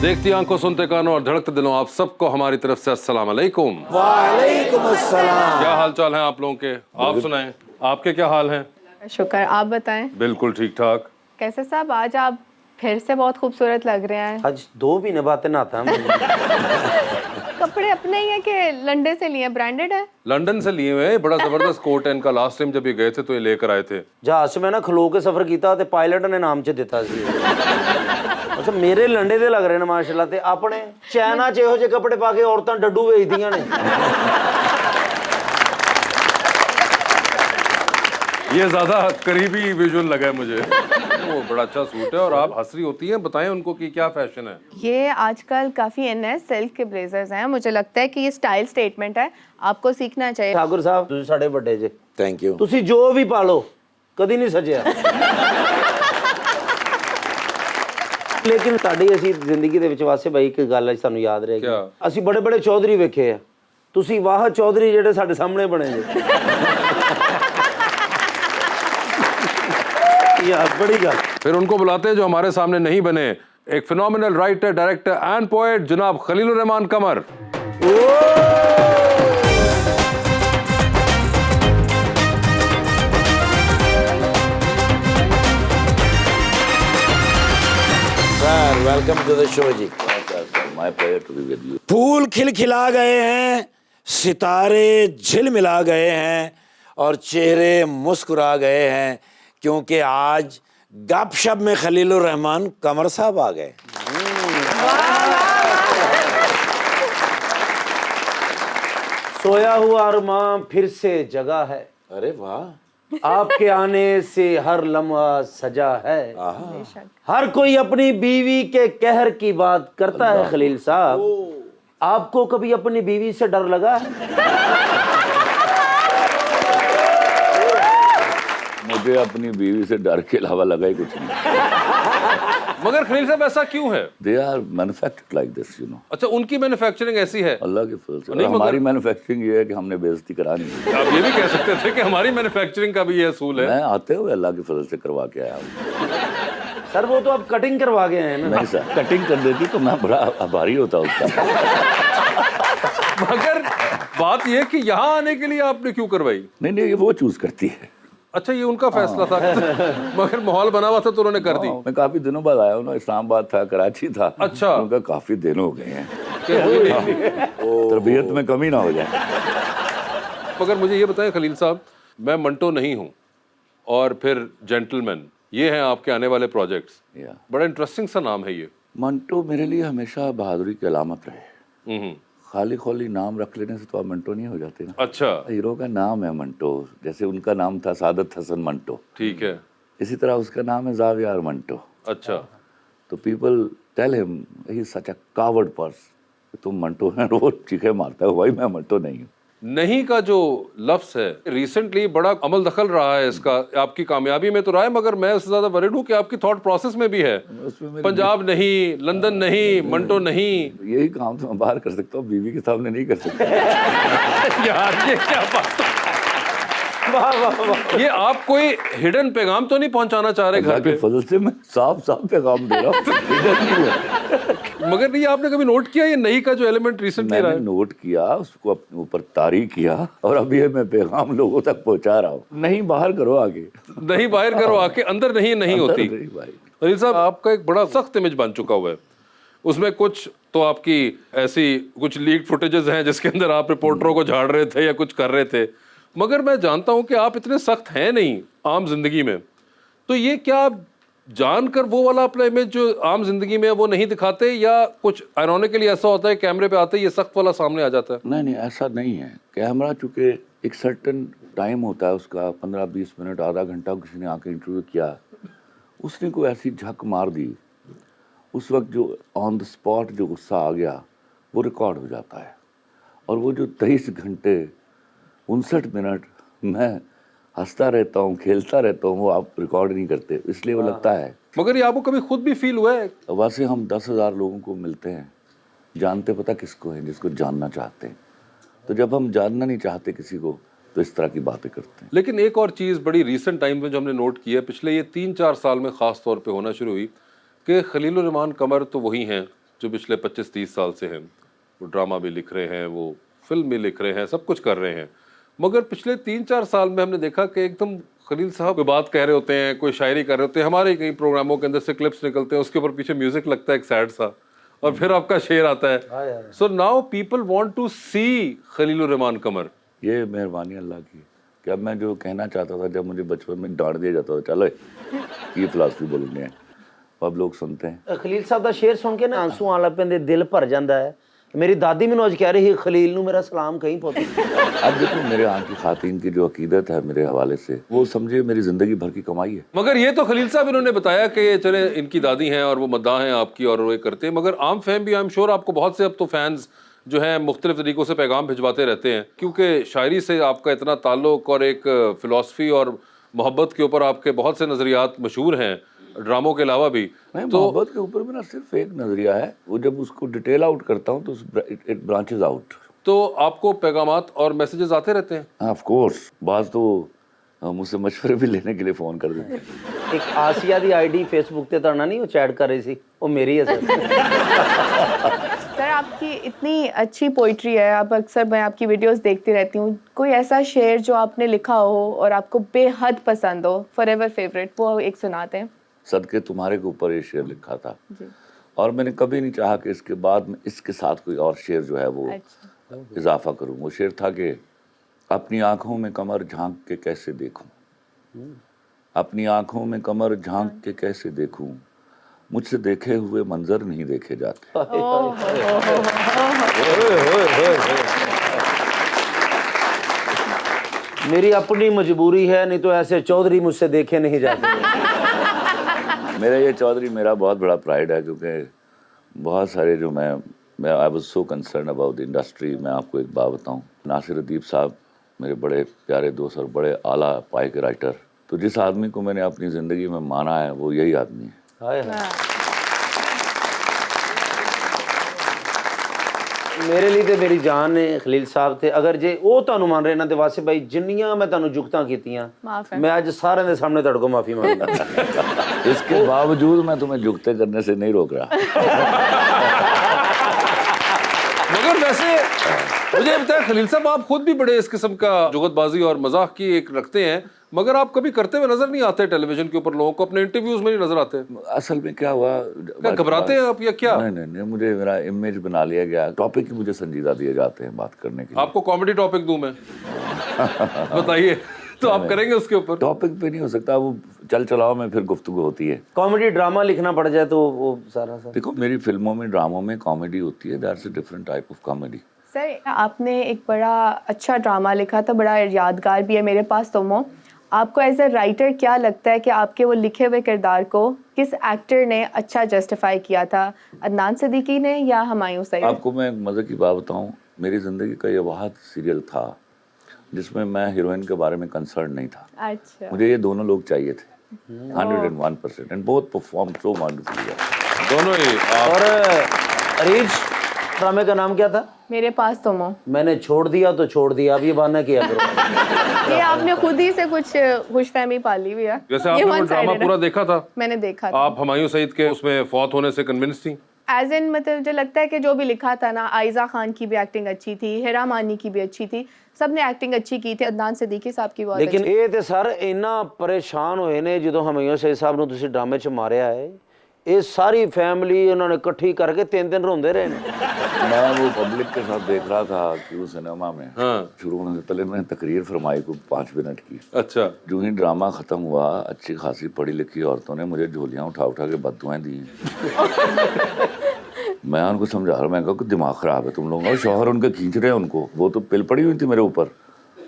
देखती आंखों, सुनते कानों और धड़कते दिलों, आप सबको हमारी तरफ से अस्सलाम वालेकुम। वालेकुम अस्सलाम। क्या हाल चाल है आप लोगों के? आप सुनाएं, आपके क्या हाल हैं? शुक्र, आप बताएं। बिल्कुल ठीक ठाक। कैसे साहब, आज आप फिर से बहुत खूबसूरत लग रहे हैं। आज 2 महीने बाद नहाता हूं। कपड़े अपने ही हैं कि लंदन से लिए, ब्रांडेड है? लंदन से लिए हुए हैं, बड़ा जबरदस्त कोट है इनका। लास्ट टाइम जब ये गए थे तो ये लेकर आए थे। जहाज में ना खलो के सफर किया ते पायलट ने नाम च दिता सी। अच्छा मेरे लंडे दे लग रहे ने माशाल्लाह ते अपने चाइना च ਇਹੋ ਜਿਹੇ कपड़े पा के औरतां डड्डू ਵੇਚਦੀਆਂ ਨੇ। ये ज्यादा करीबी विजुअल लगा है मुझे। वो बड़ा अच्छा सूट है और आप हंस रही होती हैं, बताएं उनको कि क्या फैशन है। ये आजकल काफी इन है, सिल्क के ब्लेजर्स हैं। मुझे लगता है कि ये स्टाइल स्टेटमेंट है, आपको सीखना चाहिए। ठाकुर साहब ਤੁਸੀਂ ਸਾਡੇ ਵੱਡੇ ਜੇ, ਥੈਂਕ ਯੂ। ਤੁਸੀਂ ਜੋ ਵੀ ਪਾ ਲਓ ਕਦੀ ਨਹੀਂ ਸਜਿਆ। ਲੇਕਿਨ ਤੁਹਾਡੀ ਅਸੀਂ ਜ਼ਿੰਦਗੀ ਦੇ ਵਿੱਚ ਵਾਸੇ ਭਾਈ ਇੱਕ ਗੱਲ ਅੱਜ ਤੁਹਾਨੂੰ ਯਾਦ ਰਹੇਗੀ। ਅਸੀਂ ਬੜੇ ਬੜੇ ਚੌਧਰੀ ਵੇਖੇ ਆ, ਤੁਸੀਂ ਵਾਹ ਚੌਧਰੀ ਜਿਹੜੇ ਸਾਡੇ ਸਾਹਮਣੇ ਬਣੇ ਜੇ। यार बड़ी गल। फिर उनको बुलाते हैं जो हमारे सामने नहीं बने। एक phenomenal writer, director and poet जनाब Khalilur Rahman Qamar. Sir welcome to the show ji. My pleasure to be with you. फूल खिलखिला गए हैं, सितारे झिलमिला गए हैं और चेहरे मुस्कुरा गए हैं, क्योंकि आज गपशप में खलीलुर रहमान कमर साहब आ गए। सोया हुआ अरमां फिर से जगा है, अरे वाह। आपके आने से हर लम्हा सजा है। हर कोई अपनी बीवी के कहर की बात करता है। खलील साहब, आपको कभी अपनी बीवी से डर लगा है? मुझे अपनी बीवी से डर के अलावा लगा ही कुछ नहीं। मगर खलील साहब ऐसा क्यों है? They are manufactured like this, you know. अच्छा, उनकी मैन्युफैक्चरिंग ऐसी है? अल्लाह के फजल से। नहीं, हमारी मैन्युफैक्चरिंग ये है कि हमने बेइज्जती करानी है। आप ये भी कह सकते थे कि हमारी मैन्युफैक्चरिंग का भी ये असूल है। मैं आते हुए अल्लाह के फजल से करवा के आया हूँ। सर वो तो आप कटिंग करवा गए हैं ना। नहीं सर, कटिंग कर देती तो मैं बड़ा आभारी होता उसका। मगर बात ये कि यहाँ आने के लिए आपने क्यों करवाई? नहीं, ये वो चूज करती है। अच्छा, ये उनका फैसला था। मगर माहौल बना हुआ था तो उन्होंने कर दी। मैं काफी दिनों बाद आया हूँ ना, इस्लामाबाद था, कराची था। अच्छा। उनका काफी दिन हो गए हैं, तरबियत में कमी ना हो जाए। मगर मुझे ये बताएं खलील साहब, मैं मंटो नहीं हूँ और फिर जेंटलमैन, ये हैं आपके आने वाले प्रोजेक्ट्स। बड़ा इंटरेस्टिंग सा नाम है ये। मंटो मेरे लिए हमेशा बहादुरी की अलामत रहे। खाली खोली नाम रख लेने से तो आप मंटो नहीं हो जाते ना। अच्छा। हीरो का नाम है मंटो, जैसे उनका नाम था सादत हसन मंटो। ठीक है। इसी तरह उसका नाम है जावियार मंटो। अच्छा। तो people tell him he is such a coward person. तुम मंटो हैं, रोज चीखे मारता है, भाई मैं मंटो नहीं हूँ। नहीं का जो लफ्ज है रिसेंटली बड़ा अमल दखल रहा है इसका, आपकी कामयाबी में तो रहा है, मगर मैं उससे ज्यादा वरीड हूँ कि आपकी थॉट प्रोसेस में भी है। पंजाब नहीं, लंदन नहीं, मंटो नहीं। यही काम तो मैं बाहर कर सकता हूँ, बीवी के सामने नहीं कर सकता। यार ये क्या बात है? वाह वाह वाह। ये आप कोई हिडन पैगाम तो नहीं पहुंचाना चाह रहे घर पे? फजल से मैं साफ साफ पैगाम दे रहा हूँ। मगर नहीं, आपने कभी नोट किया ये नहीं का जो एलिमेंट रिसेंटली रहा है? नोट किया, उसको अपने ऊपर तारी किया और अभी ये मैं पैगाम लोगों तक पहुंचा रहा हूँ। नहीं बाहर करो आगे, नहीं बाहर करो आके, अंदर नहीं होती। खलील साहब, आपका एक बड़ा सख्त इमेज बन चुका हुआ है। उसमें कुछ तो आपकी ऐसी कुछ लीक फुटेजेस हैं जिसके अंदर आप रिपोर्टरों को झाड़ रहे थे या कुछ कर रहे थे, मगर मैं जानता हूं कि आप इतने सख्त हैं नहीं आम जिंदगी में। तो ये क्या आप जानकर वो वाला अपना इमेज जो आम जिंदगी में है वो नहीं दिखाते, या कुछ आयरॉनिकली ऐसा होता है कैमरे पे आते ही ये सख्त वाला सामने आ जाता है? नहीं, ऐसा नहीं है। कैमरा चूंकि एक सर्टन टाइम होता है उसका, 15-20 मिनट, आधा घंटा, किसी ने आके इंटरव्यू किया, उसने कोई ऐसी झक मार दी, उस वक्त जो ऑन द स्पॉट जो गुस्सा आ गया वो रिकॉर्ड हो जाता है। और वो जो 23 घंटे 59 मिनट मैं हंसता रहता हूँ, खेलता रहता हूँ, वो आप रिकॉर्ड नहीं करते, इसलिए वो लगता है। मगर ये आपको कभी खुद भी फील हुआ है? वैसे हम 10,000 लोगों को मिलते हैं, जानते पता किसको है? जिसको जानना चाहते हैं। तो जब हम जानना नहीं चाहते किसी को तो इस तरह की बातें करते हैं। लेकिन एक और चीज़ बड़ी रीसेंट टाइम में जो हमने नोट की है, पिछले ये 3-4 साल में ख़ास तौर पे होना शुरू हुई कि खलीलुर रहमान कमर तो वही हैं जो पिछले 25-30 साल से हैं, वो ड्रामा भी लिख रहे हैं, वो फिल्म भी लिख रहे हैं, सब कुछ कर रहे हैं, मगर पिछले 3-4 साल में हमने देखा कि एकदम खलील साहब कोई बात कह रहे होते हैं, कोई शायरी कर रहे होते हैं, हमारे कई प्रोग्रामों के अंदर से क्लिप्स निकलते हैं, उसके ऊपर पीछे म्यूजिक लगता है एक सैड सा, और फिर आपका शेर आता है. So now people want to see Khalilur Rahman Qamar. ये मेहरबानी अल्लाह की कि अब मैं जो कहना चाहता था, जब मुझे बचपन में डांट दिया जाता था, चलो ये फिलासफी बोलने हैं, अब लोग सुनते हैं. खलील साहब ਦਾ ਸ਼ੇਰ ਸੁਣ ਕੇ ਨਾ ਆਂਸੂ ਆਣ ਲੱਗ ਪੈਂਦੇ, ਦਿਲ ਭਰ ਜਾਂਦਾ ਹੈ. मेरी दादी मैंने आज कह रही है खलील नू मेरा सलाम कहीं पहुंचे. अब देखो मेरे आंख की खातिन की जो अकीदत है मेरे हवाले से, वो समझे मेरी जिंदगी भर की कमाई है. मगर ये तो खलील साहब इन्होंने बताया कि चले इनकी दादी हैं और वो मद्दाह हैं आपकी और वो ये करते हैं, मगर आम फहम भी आई एम श्योर आपको बहुत से अब तो फैंस जो हैं मुख्तलिफ तरीक़ों से पैगाम भिजवाते रहते हैं, क्योंकि शायरी से आपका इतना ताल्लुक़ और एक फ़िलासफ़ी और मोहब्बत के ऊपर आपके बहुत से नज़रियात मशहूर हैं ड्रामों के अलावा भी. नहीं, मोहब्बत के ऊपर मेरा सिर्फ एक नज़रिया है, वो जब उसको डिटेल आउट करता हूँ तो इट ब्रांचेस आउट. तो आपको पैगामात और मैसेजेस आते रहते हैं? ऑफ कोर्स, बाज़ तो मुझसे मशवरे भी लेने के लिए फ़ोन कर देते हैं. एक आसिया दी आईडी फेसबुक ते ताना नहीं वो चैट कर रही थी, वो मेरी है सर. सर आपकी इतनी अच्छी पोइट्री है, आप अक्सर मैं आपकी वीडियोस देखती रहती हूँ, कोई ऐसा शेर जो आपने लिखा हो और आपको बेहद पसंद हो, फॉरएवर फेवरेट, वो एक सुनाते हैं. सदके तुम्हारे के ऊपर ये शेर लिखा था और मैंने कभी नहीं चाहा कि इसके बाद में इसके साथ कोई और शेर जो है वो इजाफा करूँ. वो शेर था कि अपनी आँखों में कमर झांक के कैसे देखूं, अपनी आँखों में कमर झांक के कैसे देखूं, मुझसे देखे हुए मंजर नहीं देखे जाते. मेरी अपनी मजबूरी है, नहीं तो ऐसे चौधरी मुझसे देखे नहीं जाते. मेरा ये चौधरी मेरा बहुत बड़ा प्राइड है, क्योंकि बहुत सारे जो मैं I was so concern about the industry. मैं आपको एक बात बताऊं, नासिर अदीब साहब मेरे बड़े प्यारे दोस्त और बड़े आला पाए के राइटर, तो जिस आदमी को मैंने अपनी ज़िंदगी में माना है वो यही आदमी है. हाय हाय. मेरे लिए तो मेरी जान ने खलील साहब थे. अगर जे वो ਤੁਹਾਨੂੰ ਮੰਨ ਰਹੇ ਨਾ ਤੇ ਵਾਸਿਫ ਭਾਈ ਜਿੰਨੀਆਂ मैं ਤੁਹਾਨੂੰ जुगतां ਕੀਤੀਆਂ, मैं आज सारे ਦੇ सामने ਤੁਹਾਡੇ को माफी मांगता. इसके बावजूद मैं तुम्हें जुगते करने से नहीं रोक रहा. मगर वैसे मुझे बताया खलील साहब, आप खुद भी बड़े इस किस्म का जुगतबाजी और मजाक की एक रखते हैं, मगर आप कभी करते हुए नजर नहीं आते टेलीविजन के ऊपर, लोगों को अपने इंटरव्यूज में नहीं नजर आते. असल में क्या हुआ, क्या घबराते हैं आप या क्या? नहीं, मुझे मेरा इमेज बना लिया गया, टॉपिक ही मुझे संजीदा दिए जाते हैं बात करने के लिए. आपको कॉमेडी टॉपिक दूं मैं? बताइए, तो आप करेंगे उसके ऊपर? टॉपिक पे नहीं हो सकता, वो चल चलाओ में फिर गुफ्तगू होती है. कॉमेडी ड्रामा लिखना पड़ जाए तो वो सारा सर. देखो मेरी फिल्मों में ड्रामों में कॉमेडी होती है, that's a different type of comedy. Sir आपने एक बड़ा अच्छा ड्रामा लिखा था, बड़ा यादगार भी है, मेरे पास तुम हो. आपको एज ए राइटर क्या लगता है कि आपके वो लिखे हुए किरदार को किस एक्टर ने अच्छा जस्टिफाई किया था, अदनान सिद्दीकी ने या हुमायूं सईद? आपको मैं एक मज़े की बात बताऊं, मेरी ज़िंदगी का ये वाहिद सीरियल था जिसमें मैं हीरोइन के बारे में कंसर्न नहीं था. अच्छा. मुझे ये दोनों लोग चाहिए थे 101% and both perform so wonderfully. दोनों ही. और अरीज ड्रामे का नाम क्या था? मेरे पास तुम हो. मैंने छोड़ दिया तो छोड़ दिया, अब ये बहाना किया करो. ये आपने खुद ही से कुछ खुशफहमी पाली हुई है. जैसे आपने वो ड्रामा पूरा देखा था? मैंने देखा था. आप हुमायूं सईद के उसमें फौत होने से कन्विंस थी? एज इन मतलब मुझे लगता है कि जो भी लिखा था ना, आयजा खान की भी एक्टिंग अच्छी थी, हिरा मानी की भी अच्छी थी, सबने एक्टिंग अच्छी की थी, अदनान सिद्दीकी साहब की बहुत लेकिन ये ते सर इन्ना परेशान होए ने ਜਦੋਂ हुमायूं सईद साहब ਨੂੰ ਤੁਸੀਂ ਡਰਾਮੇ 'ਚ ਮਾਰਿਆ ਹੈ. ਇਹ सारी फैमिली उन्होंने इकट्ठी करके 3 दिन रोंदे रहे ने. मैं वो पब्लिक के साथ देख रहा था कि वो सिनेमा में शुरू होने से पहले मैंने तकरीर फरमाई को 5 मिनट की. अच्छा. जो ही ड्रामा ख़त्म हुआ, अच्छी खासी पढ़ी लिखी औरतों ने मुझे झोलियाँ उठा उठा के बददुआएं दी. मैं उनको समझा रहा, मैं कहा कि दिमाग ख़राब है तुम लोगों का, शौहर उनके खींच रहे हैं उनको, वो तो पिल पड़ी हुई थी मेरे ऊपर,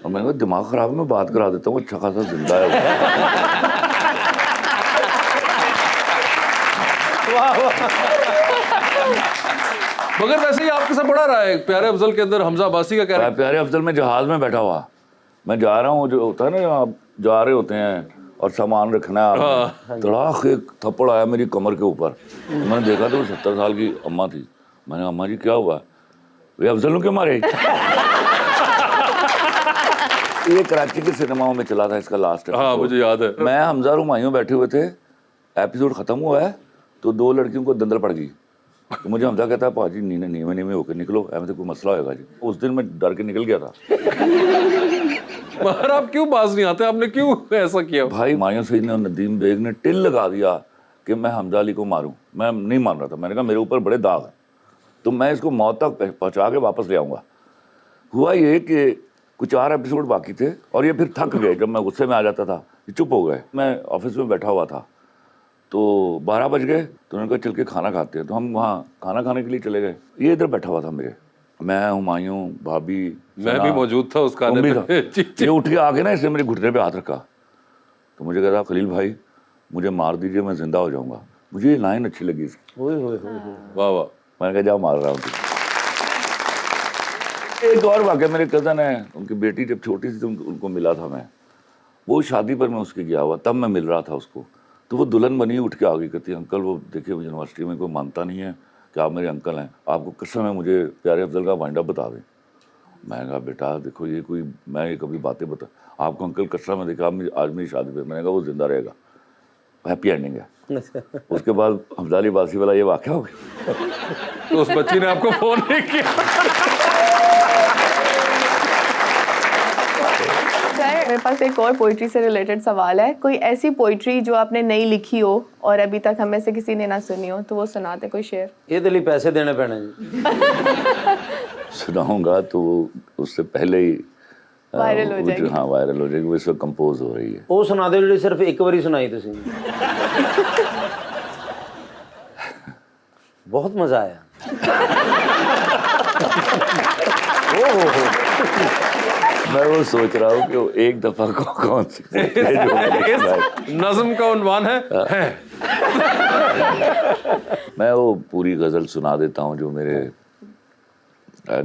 और मैंने कहा दिमाग ख़राब है, मैं बात करा देता हूँ, अच्छा खासा जिंदा है. मगर वैसे ही आपके साथ बड़ा रहा है प्यारे अफजल के अंदर हमजा अब्बासी का कैरेक्टर. प्यारे अफजल में जहाज़ में बैठा हुआ, मैं जा रहा हूँ, जो होता है ना आप जा रहे होते हैं और सामान रखना है, तड़ाक एक थप्पड़ आया मेरी कमर के ऊपर. मैंने देखा तो 70 साल की अम्मा थी. मैंने अम्मा जी क्या हुआ? वे अफजल क्यों मारे? ये कराची के सिनेमाओं में चला था इसका लास्ट. हाँ मुझे याद है. मैं हमजा और हुमायूं बैठे हुए थे, एपिसोड ख़त्म हुआ है तो 2 लड़कियों को दंदल पड़ गई. تو مجھے حمزہ کہتا ہے پاجی نیوے ہو کے نکلو, ایسے کوئی مسئلہ ہوگا جی. اس دن میں ڈر کے نکل گیا تھا. مگر آپ کیوں باز نہیں آتے, آپ نے کیوں ایسا کیا؟ بھائی مایوں سعید نے اور ندیم بیگ نے ٹل لگا دیا کہ میں حمزہ علی کو ماروں. میں نہیں مان رہا تھا, میں نے کہا میرے اوپر بڑے داغ ہیں تو میں اس کو موت تک پہنچا کے واپس لے آؤں گا. ہوا یہ کہ کچھ 4 ایپیسوڈ باقی تھے اور یہ پھر تھک گئے. جب میں غصے میں آ جاتا تھا یہ چپ ہو گئے. میں آفس میں بیٹھا ہوا تھا تو 12 بج گئے تو انہوں نے کہا چل کے کھانا کھاتے ہیں. تو ہم وہاں کھانا کھانے کے لیے چلے گئے. یہ ادھر بیٹھا ہوا تھا میرے, میں ہمایوں, بھابھی, میں بھی موجود تھا اس کھانے تم بھی میں. تھا. یہ اٹھ کے آگے نا اس نے میرے گھٹنے پہ ہاتھ رکھا تو مجھے کہا خلیل بھائی مجھے مار دیجئے, میں زندہ ہو جاؤں گا. مجھے یہ لائن اچھی لگی اس کی. واہ واہ. میں نے کہا جاؤ مار رہا ہوں تجھے. ایک اور واقعہ, میرے کزن ہے, ان کی بیٹی جب چھوٹی سی تھی ان کو ملا تھا میں. وہ شادی پر میں اس کے گیا ہوا, تب میں مل رہا تھا اس کو. تو وہ دلہن بنی اٹھ کے آ گئی, کہتی انکل وہ دیکھیے یونیورسٹی میں کوئی مانتا نہیں ہے کہ آپ میرے انکل ہیں, آپ کو قسم ہے مجھے پیارے افضل کا وائنڈ اپ بتا دیں. میں نے کہا بیٹا دیکھو یہ کوئی, میں یہ کبھی باتیں بتا آپ کو انکل قسم ہے, دیکھا آج میری شادی پہ. میں نے کہا وہ زندہ رہے گا, ہیپی اینڈنگ ہے. اس کے بعد حمزہ علی باسی والا یہ واقعہ ہو گیا. تو اس بچی نے آپ کو فون نہیں کیا؟ میرے پاس ایک اور پوئٹری سے ریلیٹڈ سوال ہے. کوئی ایسی پوئٹری جو آپ نے نئی لکھی ہو اور ابھی تک ہمیں سے کسی نے نہ سنی ہو تو وہ سناتے کوئی شعر. یہ دلی پیسے دینے پینے جی. سناؤں گا تو اس سے پہلے ہی وائرل ہو جائے گی. ہاں وائرل ہو جائے گی. وہ اس وقت کمپوز ہو رہی ہے. وہ سنا دو جی صرف ایک باری سنائی تسی. بہت مزہ آیا. میں وہ سوچ رہا ہوں کہ وہ ایک دفعہ کون سی نظم کا عنوان ہے. میں وہ پوری غزل سنا دیتا ہوں جو میرے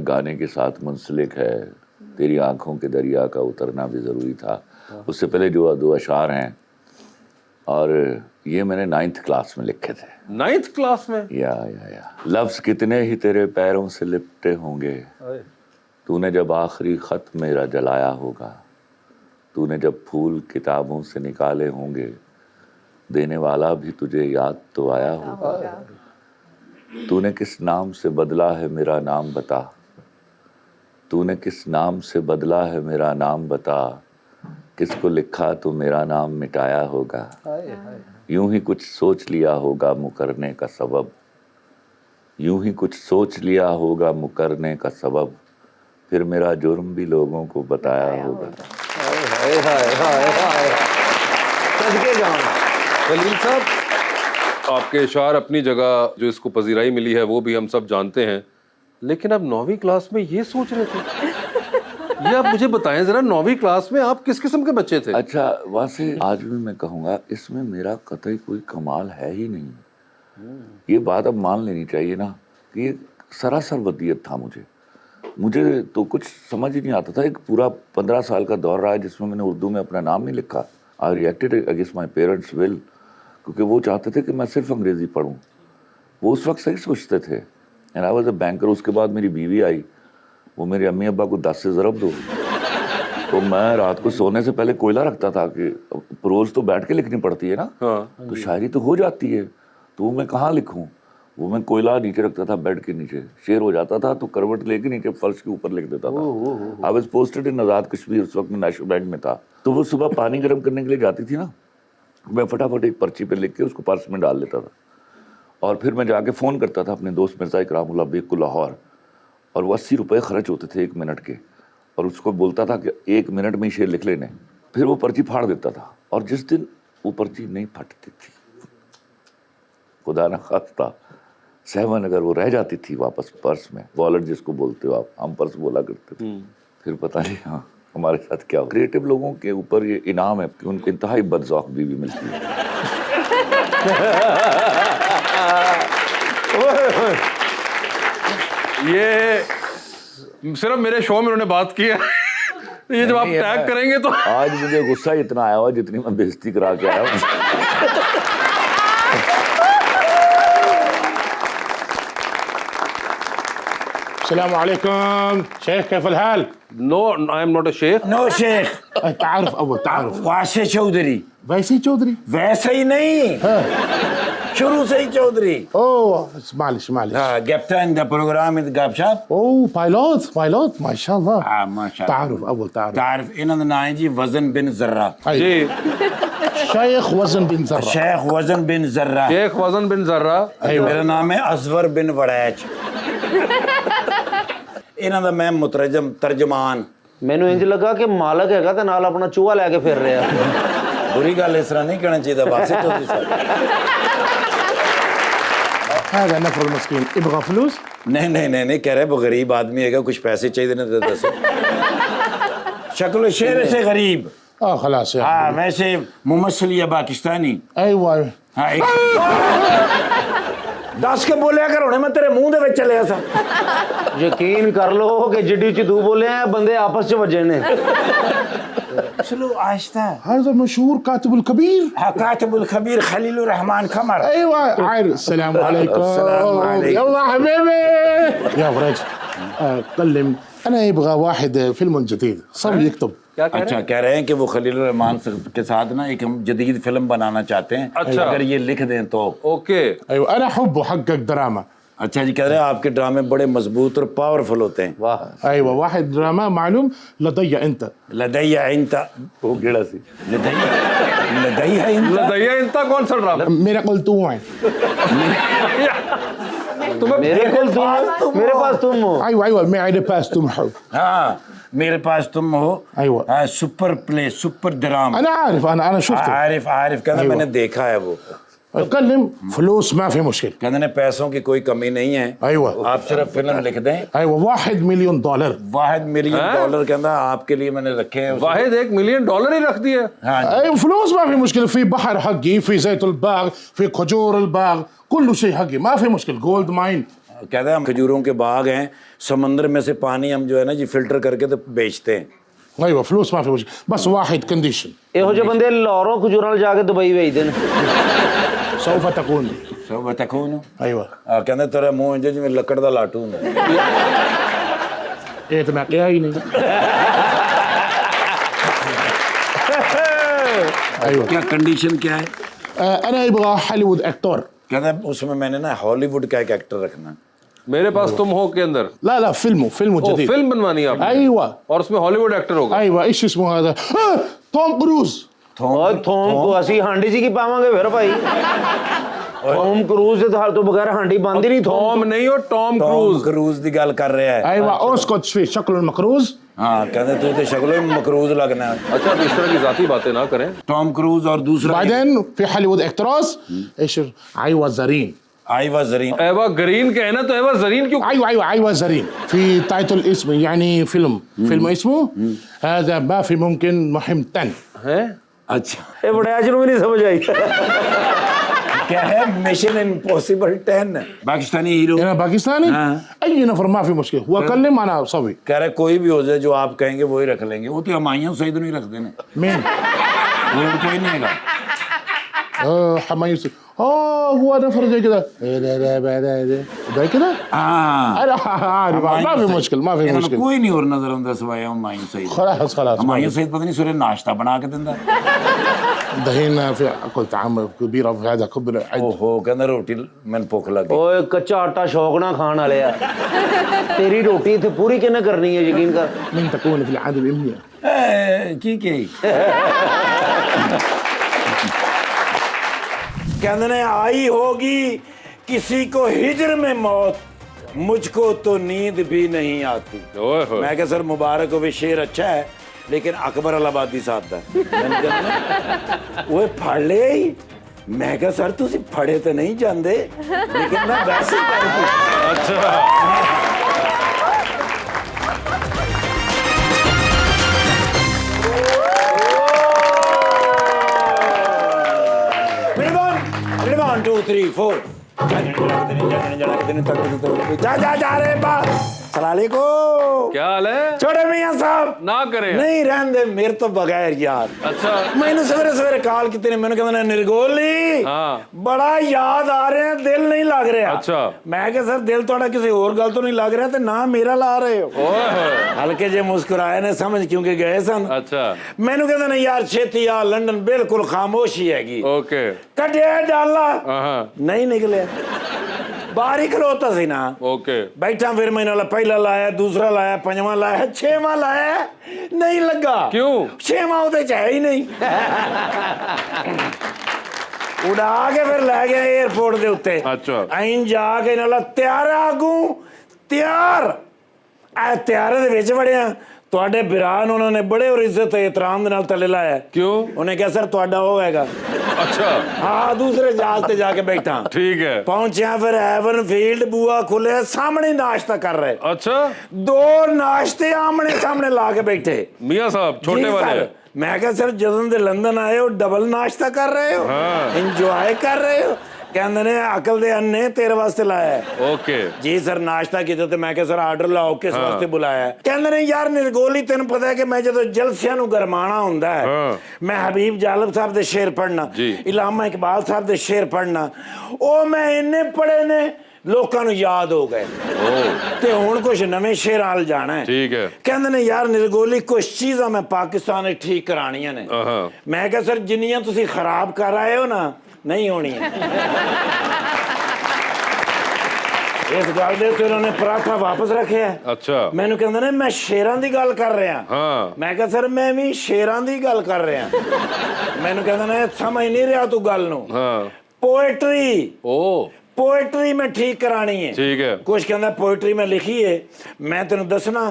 گانے کے ساتھ منسلک ہے. تیری آنکھوں کے دریا کا اترنا بھی ضروری تھا. اس سے پہلے جو 2 اشعار ہیں اور یہ میں نے 9th کلاس میں لکھے تھے. 9th کلاس میں؟ یا لفظ کتنے ہی تیرے پیروں سے لپٹے ہوں گے, تو نے جب آخری خط میرا جلایا ہوگا, تو نے جب پھول کتابوں سے نکالے ہوں گے, دینے والا بھی تجھے یاد تو آیا ہوگا. تو نے کس نام سے بدلا ہے میرا نام بتا, تو نے کس نام سے بدلا ہے میرا نام بتا, کس کو لکھا تو میرا نام مٹایا ہوگا. یوں ہی کچھ سوچ لیا ہوگا مکرنے کا سبب, یوں ہی کچھ سوچ لیا ہوگا مکرنے کا سبب, پھر میرا جرم بھی لوگوں کو بتایا ہوگا. خلیل صاحب آپ کے اشعار اپنی جگہ جو اس کو پذیرائی ملی ہے وہ بھی ہم سب جانتے ہیں, لیکن اب 9ویں کلاس میں یہ سوچ رہے تھے. یہ آپ مجھے بتائیں ذرا 9ویں کلاس میں آپ کس قسم کے بچے تھے؟ اچھا واسے آج بھی میں کہوں گا اس میں میرا قطعی کوئی کمال ہے ہی نہیں. یہ بات اب مان لینی چاہیے نا کہ یہ سراسر ودیت تھا. مجھے تو کچھ سمجھ ہی نہیں آتا تھا. ایک پورا 15 سال کا دور رہا ہے جس میں میں نے اردو میں اپنا نام نہیں لکھا. I reacted against my parents will, کیونکہ وہ چاہتے تھے کہ میں صرف انگریزی پڑھوں. وہ اس وقت صحیح سوچتے تھے. And I was a banker. اس کے بعد میری بیوی آئی, وہ میرے امی ابا کو 10 سے ضرب دو. تو میں رات کو سونے سے پہلے کوئلہ رکھتا تھا کہ پروز تو بیٹھ کے لکھنی پڑتی ہے نا, تو شاعری تو ہو جاتی ہے, تو وہ میں کہاں لکھوں. وہ میں کوئلہ نیچے رکھتا تھا بیڈ کے نیچے, شعر ہو جاتا تھا تو کروٹ لے کے نیچے فرش کے اوپر لکھ دیتا تھا. آئی واز پوسٹڈ ان آزاد کشمیر, اس وقت میں نیشنل بینک میں تھا. تو وہ صبح پانی گرم کرنے کے لیے جاتی تھی نا, میں فٹافٹ ایک پرچی پہ لکھ کے اس کو پرس میں ڈال لیتا تھا, اور پھر میں جا کے فون کرتا تھا اپنے دوست مرزا اکرام اللہ بیگ کو لاہور, اور وہ 80 روپے خرچ ہوتے تھے 1 منٹ کے, اور اس کو بولتا تھا کہ 1 منٹ میں ہی شعر لکھ لینے. پھر وہ پرچی پھاڑ دیتا تھا, اور جس دن وہ پرچی نہیں پھٹتی تھی, خدا نہ خواستہ 7 اگر وہ رہ جاتی تھی واپس پرس میں, والٹ جس کو بولتے ہو آپ, ہم پرس بولا کرتے تھے, پھر پتہ نہیں ہاں ہمارے ساتھ کیا ہو. کریٹو لوگوں کے اوپر یہ انعام ہے کہ ان کو انتہائی بدذوق بیوی ملتی ہے. یہ صرف میرے شو میں انہوں نے بات کی ہے. یہ جب آپ ٹیگ کریں گے تو آج مجھے غصہ اتنا آیا ہوا جتنی میں بےزتی کرا کے آیا ہوں. السلام عليكم شيخ, كيف الحال؟ نو آئی ایم ناٹ اے شیخ. نو شیخ, تعرف أول تعرف واسع چودھری. ویسے چودھری ویسا ہی نہیں, شروع سے ہی چودھری. اوه معلش معلش. Captain the program in the Gap Shop. اوه بايلوت ما شاء الله. ما شاء اللہ. تعرف اول تعرف. تعرف انہوں نے نام ہے جی وزن بن ذرہ. جی شيخ وزن بن ذرة. شیخ وزن بن ذرہ. شیخ وزن بن ذرہ. میرا نام ہے ازور بن وڑیچ. انہوں دا میں مترجم ترجمان. ਮੈਨੂੰ ਇੰਜ ਲੱਗਾ ਕਿ ਮਾਲਕ ਹੈਗਾ ਤੇ ਨਾਲ ਆਪਣਾ ਚੂਹਾ ਲੈ ਕੇ ਫਿਰ ਰਿਹਾ. بری گل اس طرح نہیں کرنا چاہیے باسط چودھری صاحب. هذا نفر المسكين يبغى فلوس. نہیں کہہ رہے وہ غریب آدمی ہے گا کچھ پیسے چاہیے نا تو دسو. شکل و شعر سے غریب. خلاص يا ہاں ویسے ممثل یا پاکستانی. ايوه. ہاں دس کے بولیا کرو نے میں تیرے منہ دے وچ چلیا سا. ਯਕੀਨ ਕਰ ਲਓ ਕਿ ਜਿੱਡੀ ਚ ਤੂੰ ਬੋਲਿਆ ਬੰਦੇ ਆਪਸ ਚ ਵੱਜੇ ਨੇ. چلو آہستہ. هذا مشهور كاتب الكبير. کاتب الخبیر خلیل الرحمن قمر. ايوه عارف. السلام عليكم. السلام عليكم. يلا حبيبي يا فرج. كلم انا يبغى واحد فيلم جديد صبي يكتب. اچھا کہہ رہے ہیں کہ وہ خلیل الرحمان کے ساتھ نا ایک ہم جدید فلم بنانا چاہتے ہیں. اچھا. اگر یہ لکھ دیں تو. اوکے. ايوه انا احب حقك دراما. اچھا جی کہہ رہے ہیں آپ کے ڈرامے بڑے مضبوط اور پاورفل ہوتے ہیں. ਵਾਹ ايوه واحد دراما معلوم لدي انت. لدی انت. وہ کیڑا سی لدی انت. لدیا انتا کون سا ڈرامہ؟ میرا قلت ہے. میرے کول تم میرے پاس تم ہو. ايوه ايوه میرے پاس تم ہو. ہاں میرے پاس تم ہو. ايوه ہاں سپر پلے سپر ڈرام. انا عارف انا شفته. عارف کہنا میں نے دیکھا ہے وہ. اتكلم فلوس ما في مشكله. کہتے ہیں پیسوں کی کوئی کمی نہیں ہے. ايوه آپ صرف فلم لکھ دیں. ايوه $1 مليون. $1 ملین کہنا آپ کے لیے میں نے رکھے ہیں. واحد $1 ملین ہی رکھ دیا. ہاں ايوه فلوس ما في مشكله. في بحر حقي في زيت الباغ في خجور الباغ كل شيء حقي ما في مشكله. جولد ماين. کہتے ہیں ہم کھجوروں کے باغ ہیں سمندر میں سے پانی ہم جو ہے نا جی فلٹر کر کے تو بیچتے ہیں. ايوه فلوس ما في مشكله بس واحد كونديشن. ਇਹੋ ਜਿਹੇ ਬੰਦੇ ਲਾਹੌਰੋਂ ਖਜੂਰਾਂ ਜਾ ਕੇ ਦੁਬਈ ਵੇਚਦੇ ਨੇ. سوف تكون. سو بتکون. ايوه کہتے تیرا منہ انج جی لکڑ دا لاٹو ہوں. ايه تمام يا عيني. ايوه کیا کنڈیشن کیا ہے؟ انا يبغى هوليوود اكتور. کہتے ہیں اس میں نے نا ہالی ووڈ کا ایک ایکٹر رکھنا. میرے پاس تم ہو کے اندر لا فيلم جديد. فلم بنوانی ہے آپ نے. ايوه اور اس میں ہالی ووڈ ایکٹر ہوگا. ايوه ايش اسمه هذا توم كروز. ਓਏ ਥੋਮ ਕੋ ਅਸੀਂ ਹਾਂਡੀ ਚ ਕੀ ਪਾਵਾਂਗੇ ਫਿਰ ਭਾਈ. ਥੋਮ ਕਰੂਜ਼ ਦੇ ਤੋਂ ਬਗੈਰ ਹਾਂਡੀ ਬੰਦ ਹੀ ਨਹੀਂ. ٹام نہیں ہو ٹام کروز کروز. دی گل کر رہا ہے. ايوه اسكت في شكل المكروز. ہاں کہتے تو تے شکل مکروز لگنا ہے. اچھا تو اس طرح کی ذاتی باتیں نہ کریں. ٹام کروز اور دوسرا بعدين في هوليوود اكتراس ايش ايوه زرين. آئیوا زرین. ایوا گرین کہنا تو ایوا زرین کیوں؟ ايوه زرين. في تايتل اسم يعني فيلم اسمه هذا ما في ممكن محمتن. ہیں اچھا ਇਹ ਬੜਿਆ ਚ ਨੂੰ ਵੀ ਨਹੀਂ ਸਮਝ ਆਈ. کیا ہے مشن امپوسیبل 10 پاکستانی ہیرو. انا باكستاني. اي نفر ما في مشكله هو اكلم انا صبي. کہہ رہے کوئی بھی ہو جائے جو آپ کہیں گے وہی رکھ لیں گے. وہ تو ہمایوں سعید نہیں رکھتے نا. مين؟ وہ کوئی نہیں ہے. حمايس. هو نفر زي كده. ده كده. ہاں انا عارف ما في مشكله ما في مشكله. کوئی نہیں اور نظر آتا سوائے ہمایوں سعید. خلاص ہمایوں سعید پتہ نہیں سورے ناشتہ بنا کے دیندا. دهينا في قلت عم كبيره في هذا كبر. اوہو کہندا روٹی ਮੈਨੂੰ ਭੁੱਖ ਲੱਗੀ. ਓਏ ਕੱਚਾ ਆਟਾ ਸ਼ੌਕ ਨਾਲ ਖਾਣ ਵਾਲੇ ਆ. ਤੇਰੀ ਰੋਟੀ ਇੱਥੇ ਪੂਰੀ ਕਿਹਨੇ ਕਰਨੀ ਹੈ ਯਕੀਨ ਕਰ. من تكون في العاده الامنيه. کی کہندے نے آئی ہوگی کسی کو ہجر میں موت مجھ کو تو نیند بھی نہیں آتی. اوئے ہوئے. میں کہ سر مبارک ہو شعر اچھا ہے لیکن اکبر آبادی صاحب دا وہ پڑھ لے ہی. میں کہ سر تسی پڑھے تو نہیں جاندے لیکن میں ویسے One, two, three, four. جا رہے بس सलालेकुम। क्या हाल है? छोटे मियां साहब ना करे नहीं रहन दे मेरे तो बगैर यार। अच्छा मैंने सवेरे सवेरे कॉल की तेरे मैंने कहना निर्गोली हाँ। बड़ा याद आ रहे हैं दिल नहीं लग रहा। अच्छा। मैं क्या सर दिल थोड़ा किसी और गल तो नहीं लग रहा ते ना मेरा ला रहे हो। ओए होए। हल्के जे मुस्कुराए ने समझ क्योंकि गए सन। अच्छा मैंने कहते ना यार छेती आ लंदन बिल्कुल खामोशी हैगी। ओके कटिया डाला हाँ नहीं निकले बाहर ही खलोता सी ना। ओके बैठा फिर मैंने वाला पहला लाया दूसरा लाया पंजवा लाया छेवां लाया नहीं लगा। क्यों? छेवां उधर है ही नहीं। उड़ा के फिर लै गया एयरपोर्ट दे उत्ते। अच्छा। अं जाके नाला तैयार आगू तैयार आ तैयारे दे विच वड़िया ਤੁਹਾਡੇ ਬਿਰਾਨ ਉਹਨਾਂ ਨੇ ਬੜੇ ਔਰ ਇੱਜ਼ਤ ਤੇ ਇਤਰਾਮ ਦੇ ਨਾਲ ਥੱਲੇ ਲਾਇਆ। क्यों? ਉਹਨੇ ਕਿਹਾ ਸਰ ਤੁਹਾਡਾ ਉਹ ਹੈਗਾ। अच्छा ਹਾਂ ਦੂਸਰੇ ਜਹਾਜ਼ ਤੇ ਜਾ ਕੇ ਬੈਠਾ ठीक है ਪਹੁੰਚਿਆ ਫਿਰ ਹੈਵਨ ਫੀਲਡ ਬੂਆ ਖੁੱਲੇ ਸਾਹਮਣੇ ਨਾਸ਼ਤਾ ਕਰ ਰਹੇ। अच्छा ਦੋ ਨਾਸ਼ਤੇ ਆਮਣੇ ਸਾਹਮਣੇ ਲਾ ਕੇ ਬੈਠੇ। मियाँ साहब छोटे ਜੀ वाले ਸਰ, ਮੈਂ ਕਿਹਾ ਸਰ ਜਦੋਂ ਦੇ ਲੰਦਨ ਆਏ ਹੋ ਡਬਲ ਨਾਸ਼ਤਾ ਕਰ ਰਹੇ ਹੋ ਹਾਂ। ਇੰਜੋਏ ਕਰ ਰਹੇ ਹੋ। ਕਹਿੰਦੇ ਨੇ ਅਕਲ ਦੇ ਅੰਨੇ ਤੇਰੇ ਵਾਸਤੇ ਲਾਇਆ ਹੈ। ओके ਜੀ ਸਰ ਨਾਸ਼ਤਾ ਕੀਤਾ ਤੇ ਮੈਂ ਕਿਹਾ ਸਰ ਆਰਡਰ ਲਾਓ ਕਿਸ ਵਾਸਤੇ ਬੁਲਾਇਆ ਹੈ। ਕਹਿੰਦੇ ਨੇ ਯਾਰ ਨਿਰਗੋਲੀ ਤੈਨੂੰ ਪਤਾ ਹੈ ਕਿ ਮੈਂ ਜਦੋਂ ਜਲਸਿਆਂ ਨੂੰ ਗਰਮਾਣਾ ਹੁੰਦਾ ਹੈ ਹਾਂ। ਮੈਂ ਹਬੀਬ ਜਾਲਬ ਸਾਹਿਬ ਦੇ ਸ਼ੇਰ ਪੜ੍ਹਨਾ ਜੀ। ਇਲਾਮਾ ਇਕਬਾਲ ਸਾਹਿਬ ਦੇ ਸ਼ੇਰ ਪੜ੍ਹਨਾ ਉਹ ਮੈਂ ਇੰਨੇ ਪੜ੍ਹੇ ਨੇ ਲੋਕਾਂ ਨੂੰ ਯਾਦ ਹੋ ਗਏ ਤੇ ਹੁਣ ਕੁਝ ਨਵੇਂ ਸ਼ੇਰਾਂ ਵੱਲ ਜਾਣਾ ਹੈ। ठीक है ਕਹਿੰਦੇ ਨੇ ਯਾਰ ਨਿਰਗੋਲੀ ਕੁਝ ਚੀਜ਼ਾਂ ਮੈਂ ਪਾਕਿਸਤਾਨ ਵਿੱਚ ਠੀਕ ਕਰਾਣੀਆਂ ਨੇ। हाँ ਮੈਂ ਕਿਹਾ ਸਰ ਜਿੰਨੀਆਂ ਤੁਸੀਂ ਖਰਾਬ ਕਰ ਆਏ ਹੋ ਨਾ ਨਹੀਂ ਹੋਣੀਆਂ। ਇਸ ਗੱਲ ਦੇ ਉੱਤੇ ਉਹਨਾਂ ਨੇ ਪਰਾਠਾ ਵਾਪਸ ਰੱਖਿਆ। अच्छा ਮੈਨੂੰ ਕਹਿੰਦੇ ਨੇ ਮੈਂ ਸ਼ੇਰਾਂ ਦੀ ਗੱਲ ਕਰ ਰਿਹਾ। हाँ ਮੈਂ ਕਿਹਾ ਸਰ ਮੈਂ ਵੀ ਸ਼ੇਰਾਂ ਦੀ ਗੱਲ ਕਰ ਰਿਹਾ। ਮੈਨੂੰ ਕਹਿੰਦੇ ਨੇ ਸਮਝ ਨਹੀਂ ਰਿਹਾ ਤੂੰ ਗੱਲ ਨੂੰ। हाँ ਪੋਇਟਰੀ ओ ਪੋਇਟਰੀ ਮੈਂ ਠੀਕ ਕਰਾਣੀ ਹੈ। ठीक है ਕੁਝ ਕਹਿੰਦਾ ਪੋਇਟਰੀ ਮੈਂ ਲਿਖੀ ਹੈ ਮੈਂ ਤੈਨੂੰ ਦੱਸਣਾ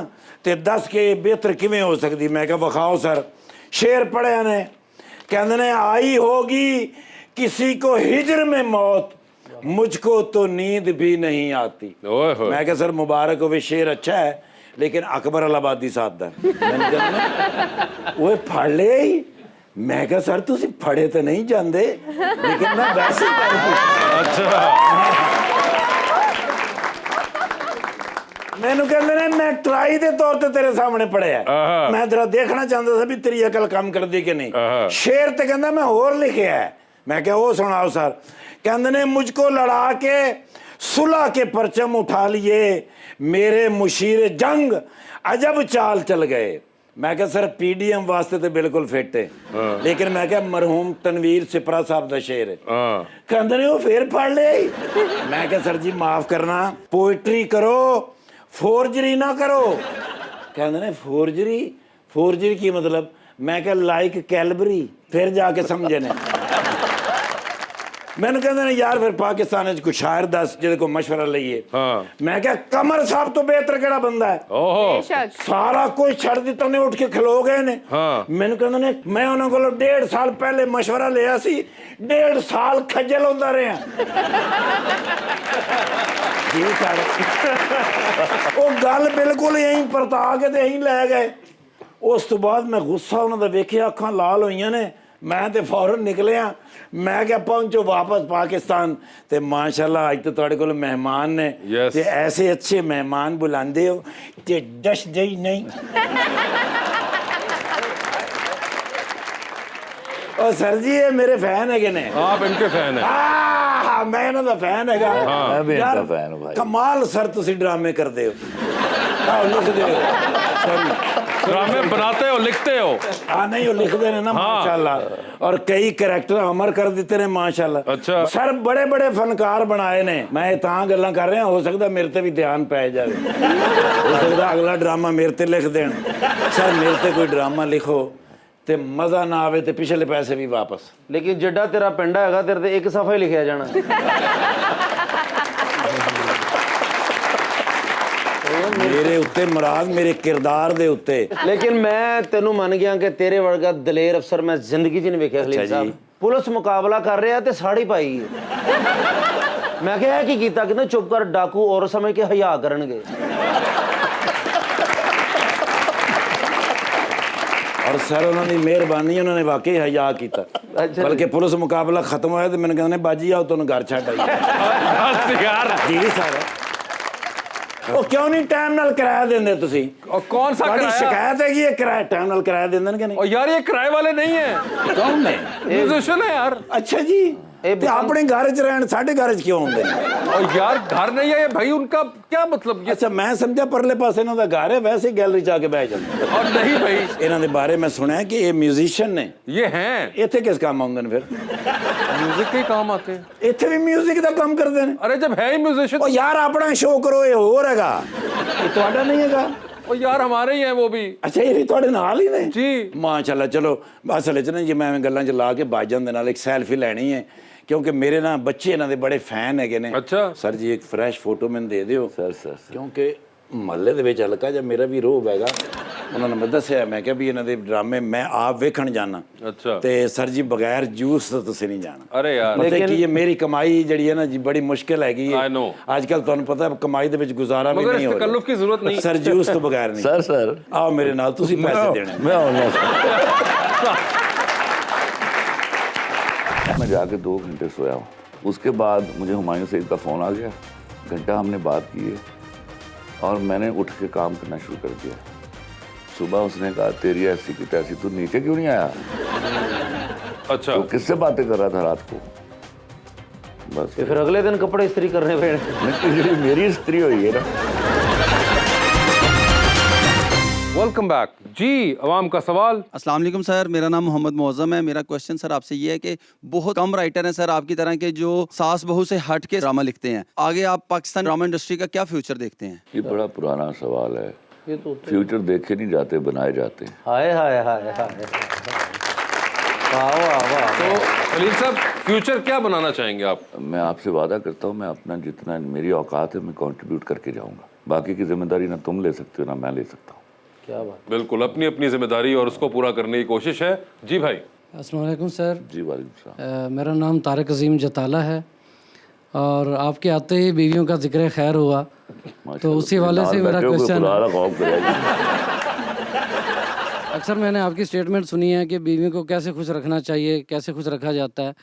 ਤੇ ਦੱਸ ਕੇ ਬਿਹਤਰ ਕਿਵੇਂ ਹੋ ਸਕਦੀ। ਮੈਂ ਕਿਹਾ ਵਿਖਾਓ ਸਰ। ਸ਼ੇਰ ਪੜਿਆ ਨੇ ਕਹਿੰਦੇ ਨੇ ਆਈ ਹੋਗੀ किसी को हिजर में मौत मुझको तो नींद भी नहीं आती। ओए होए मैं क्या सर मुबारक हो शेर अच्छा है लेकिन अकबर अलाबादी साहब दा वो फड़ ले ही। मैं क्या सर तुसी फड़े तो नहीं जाते लेकिन मैं वैसे अच्छा मैनू कहते ने मैं ट्राई के तौर पे तेरे सामने पढ़िया आहा। मैं तेरा देखना चाहता था भी तेरी अकल काम करती कि नहीं। आहा। शेर ते कहता मैं होर लिखे है। मैं क्या वो सुनाओ सर। कहते ने मुझको लड़ा के सुलह के परचम उठा लिए मेरे मुशीर जंग अजब चाल चल गए। मैं क्या सर पीडीएम वास्ते तो बिल्कुल फिट है लेकिन मैं क्या मरहूम तनवीर सिपरा साहब का शेर है। हाँ कहते ने वो फिर पढ़ ले। मैं क्या सर जी माफ करना पोइट्री करो फोर्जरी ना करो। कहते ने फोर्जरी फोर्जरी की मतलब मैं क्या लाइक कैलबरी फिर जाके समझे ने। मैंने कहते ने यार फिर पाकिस्तान कुछ शायर दस जिहदे को मशवरा लईए। हाँ मैं क्या कमर साहब तो बेहतर केड़ा बंदा है। ओहो बेशक सारा कुछ छड़ दिता ने उठ के खलो गए ने। हाँ। मैंने कहते ने मैं उन्होंने को 1.5 साल पहले मशवरा लिया सी 1.5 साल खज्जल होंदा रहा। जी सर वो गल बिल्कुल यहीं परता के ते यहीं लै गए। उस तो बाद मैं गुस्सा उन्होंने वेखिया अखां लाल होईयां ने मैं ते फौरन निकलिया। मैं क्या पहुंचो वापस पाकिस्तान ते माशाल्लाह अज तो तुहाडे कोल मेहमान ने Yes. ते ऐसे अच्छे मेहमान बुलांदे हो ते डस जई नहीं। ओ सर जी ये मेरे फैन है कि ने। आप इनके फैन है मैं इन्हां दा फैन हैगा। मैं भी यार, इनका फैन हूं भाई। कमाल सर तुसी ड्रामे करदे हो। आओ लिखदे हो सॉरी ड्रामे बनाते हो लिखते हो हाँ नहीं वो लिखते ने ना माशाल्लाह और कई करैक्टर अमर कर दिते ने माशाल्लाह। अच्छा। सर बड़े बड़े फनकार बनाए ने। मैं तां गल्लां कर रहा हो सकदा मेरे ते भी ध्यान पै जावे हो सकदा अगला ड्रामा मेरे ते लिख देण। सर मेरे ते कोई ड्रामा लिखो ते मजा ना आवे ते पिछले पैसे भी वापस। लेकिन जिड्डा तेरा पिंडा हैगा तेरे ते एक सफा ही लिखिया जाना। मेरे उत्ते मुराद मेरे किरदार दे उत्ते। लेकिन मैं तेनू मन गया कि तेरे वर्गा दलेर अफसर मैं जिंदगी च नहीं वेखिया खलील अच्छा जी। साहब। पुलिस मुकाबला कर रहा ते साड़ी पाई है। मैं क्या की कीता कि चुप कर डाकू और समझ के हया करनगे। और सर उन्होंने मेहरबानी उन्होंने वाकई हया किया। अच्छा। बल्कि पुलिस मुकाबला खत्म होया तो मैंने कहने बाजी आओ तुम घर छड़ आई। बस यार जी सर ਉਹ ਕਿਉਂ ਨਹੀਂ ਟਾਈਮ ਨਾਲ ਕਿਰਾਇਆ ਦਿੰਦੇ ਤੁਸੀਂ? और कौन सा ਤੁਹਾਡੀ किराया? ਸ਼ਿਕਾਇਤ ਹੈ ਕਿ ਇਹ ਕਿਰਾਇਆ ਟਾਈਮ ਨਾਲ ਕਿਰਾਇਆ ਦਿੰਦੇ ਨੇ ਕਿ ਨਹੀਂ? और यार ये किराए वाले नहीं है, ਕੌਣ ਨੇ? म्यूजिशियन है यार। ਅੱਛਾ ਜੀ, ਤੇ ਆਪਣੇ ਘਰ 'ਚ ਰਹਿਣ ਸਾਡੇ ਘਰ 'ਚ ਕਿਉਂ ਆਉਂਦੇ ਨੇ? और यार घर नहीं है ये भाई, उनका क्या मतलब ये? ਅੱਛਾ ਮੈਂ ਸਮਝਿਆ ਪਰਲੇ ਪਾਸੇ ਇਹਨਾਂ ਦਾ ਘਰ ਹੈ, ਵੈਸੇ ਹੀ ਗੈਲਰੀ 'ਚ ਆ ਕੇ ਬਹਿ ਜਾਂਦੇ। और नहीं भाई, ਇਹਨਾਂ ਦੇ ਬਾਰੇ ਮੈਂ ਸੁਣਿਆ ਕਿ ਇਹ ਮਿਊਜ਼ੀਸ਼ੀਅਨ ਨੇ। ये हैं, ਇੱਥੇ ਕਿਸ ਕੰਮ ਆਉਂਦੇ ਨੇ ਫਿਰ? म्यूजिक के ही काम आते हैं। ਇੱਥੇ ਵੀ ਮਿਊਜ਼ਿਕ ਦਾ ਕੰਮ ਕਰਦੇ ਨੇ? अरे जब है ही म्यूजिशियन, ਉਹ ਯਾਰ ਆਪਣਾ ਸ਼ੋਅ ਕਰੋ, ਇਹ ਹੋਰ ਹੈਗਾ, ਇਹ ਤੁਹਾਡਾ ਨਹੀਂ ਹੈਗਾ। और यार हमारे ही हैं वो भी। ਅੱਛਾ ਇਹ ਵੀ ਤੁਹਾਡੇ ਨਾਲ ਹੀ ਨੇ? जी। ਮਾਸ਼ਾਅੱਲਾ। ਚਲੋ ਅਸਲ 'ਚ ਨਾ ਜੀ ਮੈਂ ਐਵੇਂ ਗੱਲਾਂ 'ਚ ਲਾ ਕੇ ਬਾਜਾਂ ਦੇ ਨਾਲ ਇੱਕ ਸੈਲਫੀ ਲੈਣੀ ਹੈ, ਕਿਉਂਕਿ ਮੇਰੇ ਨਾ ਬੱਚੇ ਇਹਨਾਂ ਦੇ ਬੜੇ ਫੈਨ ਹੈਗੇ ਨੇ। अच्छा। ਸਰ ਜੀ ਇੱਕ ਫਰੈਸ਼ ਫੋਟੋ ਮੈਨੂੰ ਦੇ ਦਿਓ ਸਰ ਕਿਉਂਕਿ ਮਹੱਲੇ ਦੇ ਵਿੱਚ ਹਲਕਾ ਜਿਹਾ ਮੇਰਾ ਵੀ ਰੋਬ ਹੈਗਾ। ਉਹਨਾਂ ਨੇ ਮੈਂ ਦੱਸਿਆ, ਮੈਂ ਕਿਹਾ ਵੀ ਇਹਨਾਂ ਦੇ ਡਰਾਮੇ ਮੈਂ ਆਪ ਵੇਖਣ ਜਾਣਾ। अच्छा। ਤੇ ਸਰ ਜੀ ਬਗੈਰ ਜੂਸ ਤੋਂ ਤੁਸੀਂ ਨਹੀਂ ਜਾਣਾ। अरे यार, ਪਤਾ ਕੀ ਇਹ ਮੇਰੀ ਕਮਾਈ ਜਿਹੜੀ ਹੈ ਨਾ ਜੀ ਬੜੀ ਮੁਸ਼ਕਿਲ ਹੈਗੀ I ਹੈ। know। ਅੱਜ ਕੱਲ ਤੁਹਾਨੂੰ ਪਤਾ ਹੈ ਕਮਾਈ ਦੇ ਵਿੱਚ ਗੁਜ਼ਾਰਾ ਵੀ मगर ਨਹੀਂ इस ਹੋ तकल्लुफ की जरूरत नहीं। ਸਰ ਜੂਸ ਤੋਂ ਬਗੈਰ ਨਹੀਂ। सर ਆਓ ਮੇਰੇ ਨਾਲ, ਤੁਸੀਂ ਪੈਸੇ ਦੇਣੇ। मैं आऊँगा मैं जाके 2 घंटे सोया हूँ। उसके बाद मुझे हुमायूं सईद का फ़ोन आ गया, घंटा हमने बात की है और मैंने उठ के काम करना शुरू कर दिया। सुबह उसने कहा तेरी ऐसी की तैसी, तू नीचे क्यों नहीं आया? अच्छा। तो किससे बातें कर रहा था रात को? बस फिर अगले दिन कपड़े इस्त्री करने पे नहीं, मेरी स्त्री हुई है ना। वेलकम बैक जी। अवाम का सवाल। अस्सलाम वालेकुम सर, मेरा नाम मोहम्मद मौज़म है। मेरा क्वेश्चन सर आपसे ये है कि बहुत कम राइटर हैं सर आपकी तरह के जो सास बहू से हट के ड्रामा लिखते हैं। आगे आप पाकिस्तान ड्रामा इंडस्ट्री का क्या फ्यूचर देखते हैं? ये बड़ा पुराना सवाल है। ये तो फ्यूचर देखे नहीं जाते, बनाए जाते हैं। हाय हाय हाय हाय। वाह वाह वाह। तो खलील साहब, फ्यूचर क्या बनाना चाहेंगे आप? मैं आपसे वादा करता हूँ, मैं अपना जितना मेरी औकात है मैं कंट्रीब्यूट करके जाऊँगा। बाकी की जिम्मेदारी ना तुम ले सकते हो ना मैं ले सकता हूँ। क्या बात। बिल्कुल अपनी अपनी जिम्मेदारी और उसको पूरा करने की कोशिश है। जी भाई। अस्सलाम वालेकुम सर, जी वालेकुम सलाम। मेरा नाम तारिक अजीम जताला है और आपके आते ही बीवियों का जिक्र खैर हुआ, तो उसी वाले से मेरा क्वेश्चन अक्सर मैंने आपकी स्टेटमेंट सुनी है कि बीवियों को कैसे खुश रखना चाहिए, कैसे खुश रखा जाता है,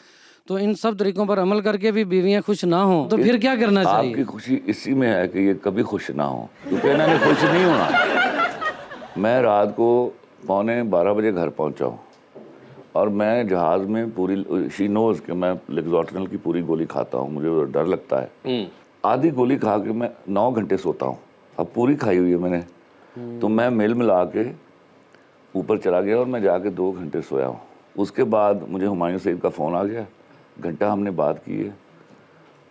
तो इन सब तरीकों पर अमल करके भी बीवियां खुश ना हो तो फिर क्या करना चाहिए? आपकी खुशी इसी में है कि ये कभी खुश ना हो, क्योंकि इन्होंने खुश नहीं होना। मैं रात को 11:15 बजे घर पहुंचा हूँ और मैं जहाज़ में पूरी शी नोज़ कि मैं लेक्सोटनल की पूरी गोली खाता हूँ, मुझे डर लगता है। आधी गोली खा के मैं 9 घंटे सोता हूँ, अब पूरी खाई हुई है मैंने। तो मैं मिल मिला के ऊपर चला गया और मैं जाके 2 घंटे सोया हूँ। उसके बाद मुझे हुमायूं सईद का फ़ोन आ गया, घंटा हमने बात की है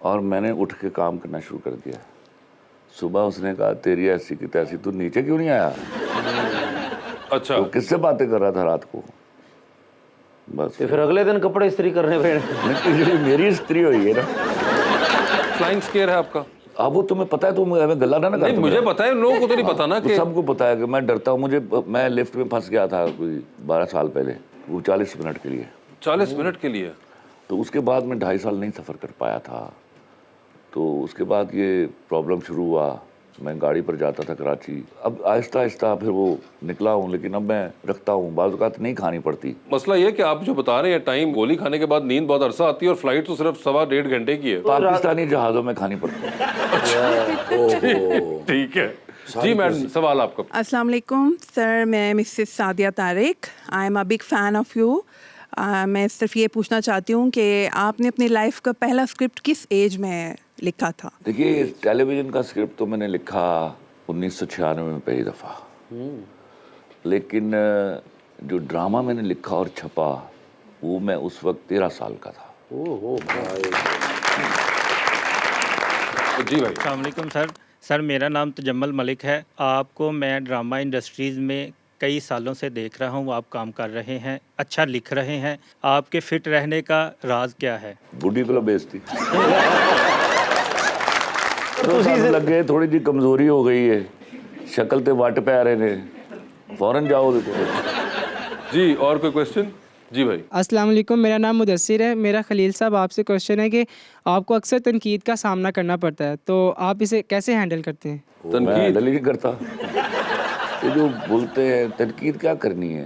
और मैंने उठ के काम करना शुरू कर दिया। सुबह उसने कहा तेरी ऐसी की तैसी, तू नीचे क्यों नहीं आया? अच्छा। तो किससे बातें कर रहा था रात को? बस फिर अगले दिन कपड़े इस्त्री करने पे नहीं, मेरी स्त्री हुई है ना। फ्लाइंग स्केयर है आपका? अब वो तुम्हें पता है, तुम हमें गला ना कर। नहीं, मुझे पता है, लोगों को तो नहीं पता ना तो कि सबको पता है कि मैं डरता हूँ। मैं लिफ्ट में फंस गया था कोई 12 साल पहले, वो 40 मिनट के लिए। 40 मिनट के लिए? तो उसके बाद मैं 2.5 साल नहीं सफ़र कर पाया था। तो उसके बाद ये प्रॉब्लम शुरू हुआ, मैं गाड़ी पर जाता था कराची। अब आहिस्ता आहिस्ता फिर वो निकला हूँ, लेकिन अब मैं रखता हूँ, बाज़ औक़ात नहीं खानी पड़ती। मसला ये कि आप जो बता रहे हैं टाइम, गोली खाने के बाद नींद बहुत अरसा आती है और फ्लाइट तो सिर्फ 1.25 घंटे की है। पाकिस्तानी जहाज़ों में खानी पड़ती है। ठीक है जी। मैडम, सवाल आपका। अस्सलाम वालेकुम सर, मैं Mrs Sadia Tariq, I am a big fan of you. मैं सिर्फ ये पूछना चाहती हूँ कि आपने अपनी लाइफ का पहला स्क्रिप्ट किस एज में लिखा था? देखिए, टेलीविज़न का स्क्रिप्ट तो मैंने लिखा 1996 में पहली दफ़ा, लेकिन जो ड्रामा मैंने लिखा और छपा वो मैं उस वक्त 13 साल का था। जी भाई। अस्सलाम वालेकुम सर, मेरा नाम तजम्मल मलिक है। आपको मैं ड्रामा इंडस्ट्रीज़ में कई सालों से देख रहा हूँ, आप काम कर रहे हैं, अच्छा लिख रहे हैं। आपके फिट रहने का राज क्या है? बुढ़ी को बेइज्जती लगे, थोड़ी जी कमजोरी हो गई है, शक्ल ते वट पै रहे ने, फौरन जाओ देखो। जी, और कोई क्वेश्चन? जी भाई। अस्सलाम वालेकुम, मेरा नाम मुदस्सिर है। मेरा खलील साहब आपसे क्वेश्चन है कि आपको अक्सर तनकीद का सामना करना पड़ता है, तो आप इसे कैसे हैंडल करते हैं? मैं हैंडल ही नहीं करता। ये जो बोलते हैं तनकीद क्या करनी है,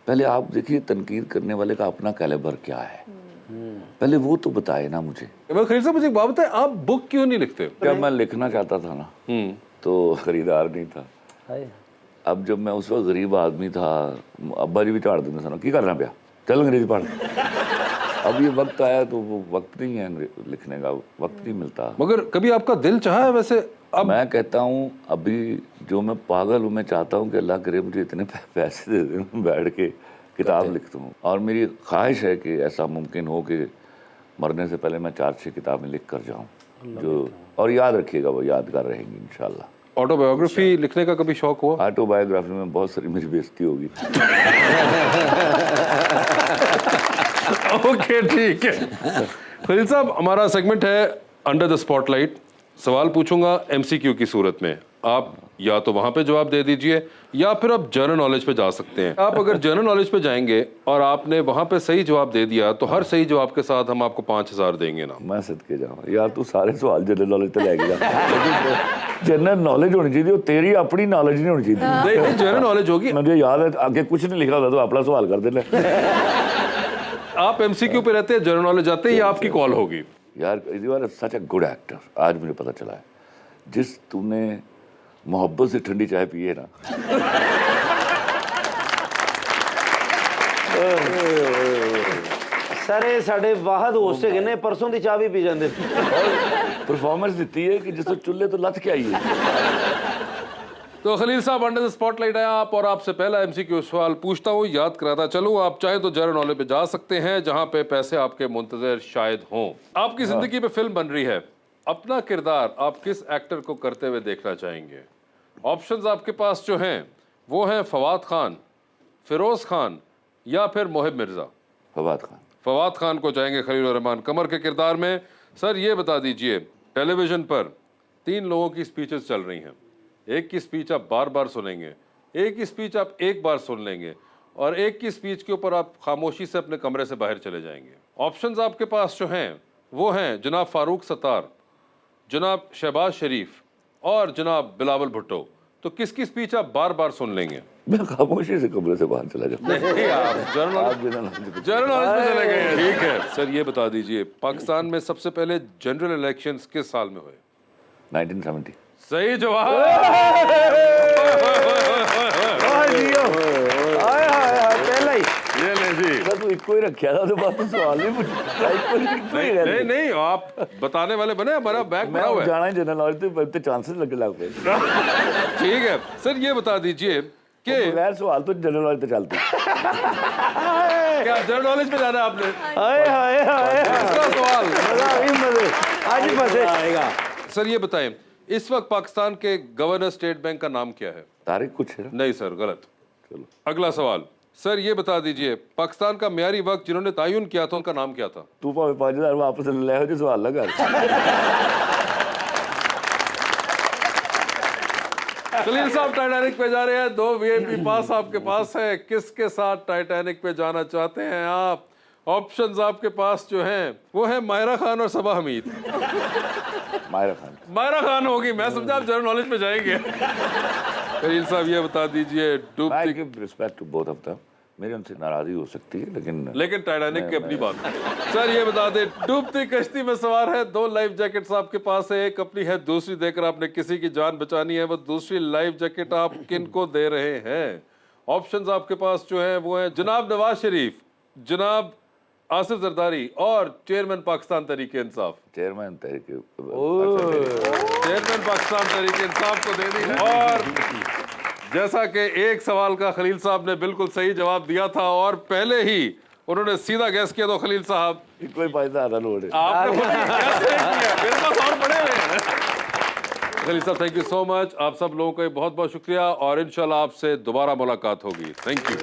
पहले आप देखिए तनकीद करने वाले का अपना कैलिबर क्या है, पहले वो तो बताए ना मुझे। खलील साहब, मुझे एक बात बताएं, आप बुक क्यों नहीं लिखते? क्या मैं लिखना चाहता था ना, تو خریدار نہیں تھا. اب جب میں اس وقت غریب آدمی تھا, ابا جی بھی جھاڑ دیتے سن کی کرنا پیا, چل انگریزی پڑھ. اب یہ وقت آیا تو وہ وقت نہیں ہے لکھنے کا, وقت نہیں ملتا. مگر کبھی آپ کا دل چاہا ہے ویسے؟ اب میں کہتا ہوں ابھی جو میں پاگل ہوں, میں چاہتا ہوں کہ اللہ کرے مجھے اتنے پیسے دے دیں, بیٹھ کے کتاب لکھتا ہوں. اور میری خواہش ہے کہ ایسا ممکن ہو کہ مرنے سے پہلے میں 4-6 کتابیں لکھ کر جاؤں جو, اور یاد رکھیے گا وہ یادگار رہیں گی انشاءاللہ. آٹو بایوگرافی لکھنے کا کبھی شوق ہوا؟ آٹو بایوگرافی میں بہت ساری میری بےزتی ہوگی. اوکے ٹھیک ہے. خلیل صاحب, ہمارا سیگمنٹ ہے انڈر دا اسپاٹ لائٹ. سوال پوچھوں گا MCQ کی صورت میں, آپ یا تو وہاں پہ جواب دے دیجئے یا پھر آپ جنرل نالج پہ جا سکتے ہیں. آپ اگر جنرل نالج پہ جائیں گے اور آپ نے وہاں پہ صحیح جواب دے دیا تو ہر صحیح جواب کے ساتھ ہم آپ کو 5000 دیں گے نا. میں صدقے جاؤں یار, تو سارے سوال جنرل نالج پہ لے گیا. جنرل نالج ہونی چاہیے, وہ تیری اپنی نالج نہیں ہونی چاہیے. نہیں, جنرل نالج ہوگی. مجھے یاد ہے آگے کچھ نہیں لکھا ہوتا تو اپنا سوال کر دینا. آپ MCQ پہ رہتے ہیں, جنرل نالج آتے ہیں, یہ آپ کی کال ہوگی. یار you are such a good actor. آج مجھے پتہ چلا ہے جس تم نے محبت سے ٹھنڈی چائے پی ہے نا, سارے ساڈے واحد ہوسٹ ہے نے پرسوں دی چاہ بھی پی جاندے. پرفارمنس دیتی ہے کہ جس سے چولہے تو لت کے آئی ہے. تو خلیل صاحب, انڈر دا اسپاٹ لائٹ آیا آپ, اور آپ سے پہلا MCQ سوال پوچھتا ہوں, یاد کراتا چلوں. آپ چاہیں تو جنرل نالج پہ جا سکتے ہیں جہاں پہ پیسے آپ کے منتظر شاید ہوں. آپ کی زندگی پہ فلم بن رہی ہے, اپنا کردار آپ کس ایکٹر کو کرتے ہوئے دیکھنا چاہیں گے؟ آپشنز آپ کے پاس جو ہیں وہ ہیں فواد خان, فیروز خان یا پھر محب مرزا. فواد خان. فواد خان کو چاہیں گے خلیل الرحمان قمر کے کردار میں. سر یہ بتا دیجئے, ٹیلی ویژن پر 3 لوگوں کی سپیچز چل رہی ہیں. ایک کی سپیچ آپ بار بار سنیں گے, ایک کی سپیچ آپ ایک بار سن لیں گے, اور ایک کی سپیچ کے اوپر آپ خاموشی سے اپنے کمرے سے باہر چلے جائیں گے. آپشنز آپ کے پاس جو ہیں وہ ہیں جناب فاروق ستار, جناب شہباز شریف اور جناب بلاول بھٹو. تو کس کی سپیچ آپ بار بار سن لیں گے؟ میں خاموشی سے کمرے سے باہر چلا جاؤں. نہیں, آپ جنرل نالج پہ چلے گئے. ٹھیک ہے سر, یہ بتا دیجئے پاکستان میں سب سے پہلے جنرل الیکشنز کس سال میں ہوئے؟ 1970. صحیح جواب. یہ لے جی. تو ایک کوئی رکھیا تھا تو بات سوال نہیں پوچھا. نہیں, آپ بتانے والے بنے, ہمارا بیگ بھرا ہوا ہے. جانا جنرل نالج تو چانسز لگے لگ پہ. ٹھیک ہے سر, یہ بتا دیجئے کہ بغیر سوال تو جنرل نالج پہ چلتے. کیا جنرل نالج پہ جانا ہے آپ نے؟ سوال سر, یہ بتائیں اس وقت پاکستان کے گورنر اسٹیٹ بینک کا نام کیا ہے؟ طارق کچھ ہے. نہیں سر, غلط. اگلا سوال سر, یہ بتا دیجئے پاکستان کا معیاری وقت جنہوں نے تعین کیا تھا ان کا نام کیا تھا؟ تو 5000 واپس لے ہو جو سوال لگا. خلیل صاحب ٹائٹینک پہ جا رہے ہیں, 2 VIP پاس آپ کے پاس ہے. کس کے ساتھ ٹائٹینک پہ جانا چاہتے ہیں آپ؟ آپشنز آپ کے پاس جو ہیں وہ ہیں ماہرہ خان اور صبا حمید. ماہرہ خان ہوگی, میں سمجھا آپ جنرل نالج پہ جائیں گے. خلیل صاحب یہ بتا دیجئے ڈوبتی respect to both of them, میری ان سے ناراضی ہو سکتی ہے لیکن ٹائٹینک کی اپنی بات. سر یہ بتا دیں ڈوبتی کشتی میں سوار ہے, 2 لائف جیکٹس آپ کے پاس ہے, ایک اپنی ہے, دوسری دے کر آپ نے کسی کی جان بچانی ہے. وہ دوسری لائف جیکٹ آپ کن کو دے رہے ہیں؟ آپشنز آپ کے پاس جو ہیں وہ ہیں جناب نواز شریف, جناب آصف زرداری اور چیئرمین پاکستان تحریک انصاف. چیئرمین پاکستان تحریک انصاف کو دے دی. اور جیسا کہ ایک سوال کا خلیل صاحب نے بالکل صحیح جواب دیا تھا اور پہلے ہی انہوں نے سیدھا گیس کیا, تو خلیل صاحب کوئی فائدہ آتا لوڑ ہے. آپ نے میرے پاس اور پڑے ہوئے ہیں. خلیل صاحب تھینک یو سو مچ. آپ سب لوگوں کا بہت بہت شکریہ, اور انشاءاللہ آپ سے دوبارہ ملاقات ہوگی. Thank you.